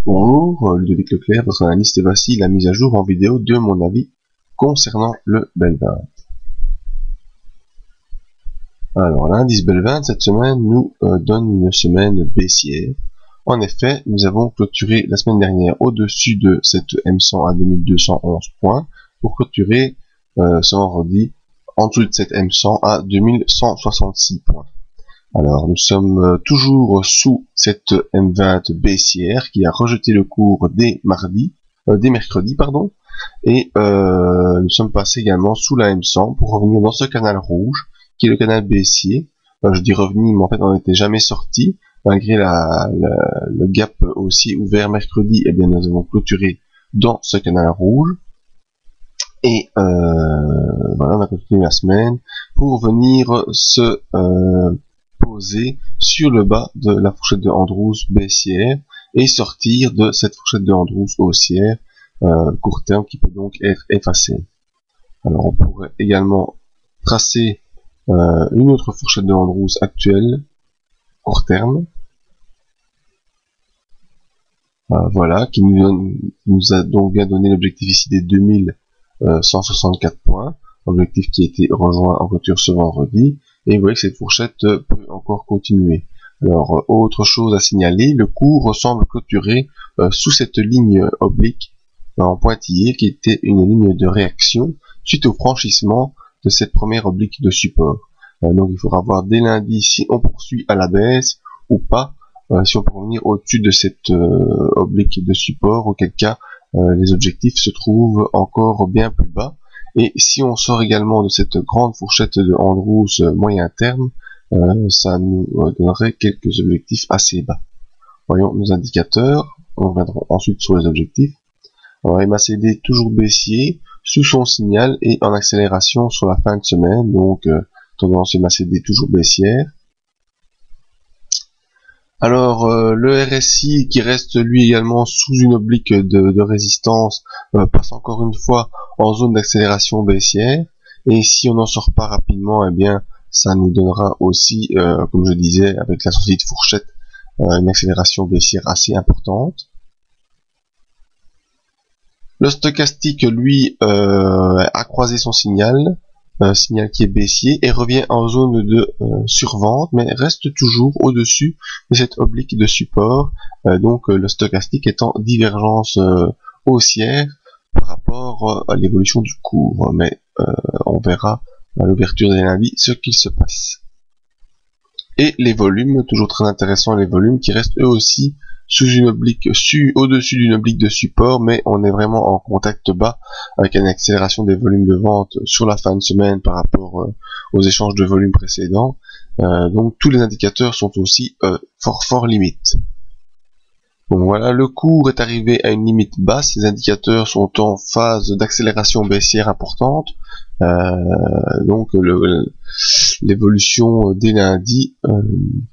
Bonjour, Ludovic Leclerc, votre analyste, et voici la mise à jour en vidéo de mon avis concernant le BEL20. Alors, l'indice BEL20 cette semaine nous donne une semaine baissière. En effet, nous avons clôturé la semaine dernière au-dessus de cette M100 à 2211 points pour clôturer ce vendredi en dessous de cette M100 à 2166 points. Alors, nous sommes toujours sous cette M20 baissière qui a rejeté le cours des mercredis, et nous sommes passés également sous la M100 pour revenir dans ce canal rouge qui est le canal baissier. Je dis revenir, mais en fait on n'était jamais sorti malgré le gap aussi ouvert mercredi. Eh bien, nous avons clôturé dans ce canal rouge. Et voilà, on a continué la semaine pour venir se poser sur le bas de la fourchette de Andrews baissière et sortir de cette fourchette de Andrews haussière court terme qui peut donc être effacée. Alors on pourrait également tracer une autre fourchette de Andrews actuelle court terme, voilà, qui nous a donc bien donné l'objectif ici des 2164 points, objectif qui a été rejoint en clôture ce vendredi. Et vous voyez que cette fourchette peut encore continuer. Alors, autre chose à signaler, le cours semble clôturer sous cette ligne oblique en pointillé qui était une ligne de réaction suite au franchissement de cette première oblique de support. Donc il faudra voir dès lundi si on poursuit à la baisse ou pas, si on peut revenir au-dessus de cette oblique de support, auquel cas les objectifs se trouvent encore bien plus bas. Et si on sort également de cette grande fourchette de Andrews moyen terme, ça nous donnerait quelques objectifs assez bas. Voyons nos indicateurs, on reviendra ensuite sur les objectifs. Alors MACD toujours baissier, sous son signal et en accélération sur la fin de semaine, donc tendance MACD toujours baissière. Alors le RSI qui reste lui également sous une oblique de résistance passe encore une fois en zone d'accélération baissière, et si on n'en sort pas rapidement, eh bien ça nous donnera aussi, comme je disais, avec la sortie de fourchette, une accélération baissière assez importante. Le stochastique lui a croisé son signal qui est baissier et revient en zone de survente, mais reste toujours au-dessus de cette oblique de support, donc le stochastique est en divergence haussière par rapport à l'évolution du cours, mais on verra à l'ouverture des lundis ce qu'il se passe. Et les volumes, toujours très intéressant, les volumes qui restent eux aussi sous une oblique, au-dessus d'une oblique de support, mais on est vraiment en contact bas avec une accélération des volumes de vente sur la fin de semaine par rapport aux échanges de volumes précédents. Donc tous les indicateurs sont aussi fort limite. Donc voilà, le cours est arrivé à une limite basse, les indicateurs sont en phase d'accélération baissière importante, donc l'évolution dès lundi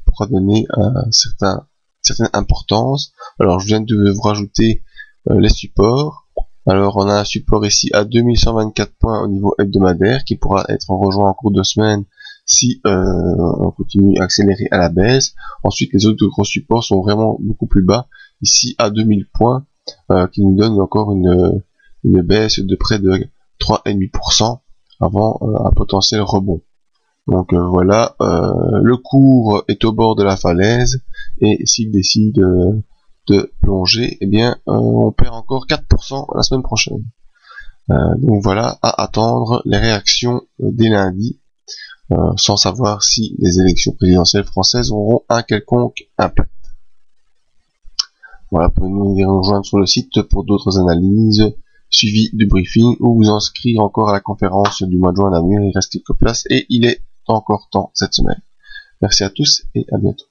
pourra donner certaine importance. Alors je viens de vous rajouter les supports. Alors on a un support ici à 2124 points au niveau hebdomadaire qui pourra être rejoint en cours de semaine si on continue à accélérer à la baisse. Ensuite les autres gros supports sont vraiment beaucoup plus bas, ici à 2000 points, qui nous donne encore une baisse de près de 3,5% avant un potentiel rebond. Donc voilà, le cours est au bord de la falaise, et s'il décide de plonger, eh bien on perd encore 4% la semaine prochaine. Donc voilà, à attendre les réactions dès lundi, sans savoir si les élections présidentielles françaises auront un quelconque impact. Voilà, vous pouvez nous rejoindre sur le site pour d'autres analyses, suivi du briefing, ou vous inscrire encore à la conférence du mois de juin à Namur. Il reste quelques places et il est encore temps cette semaine. Merci à tous et à bientôt.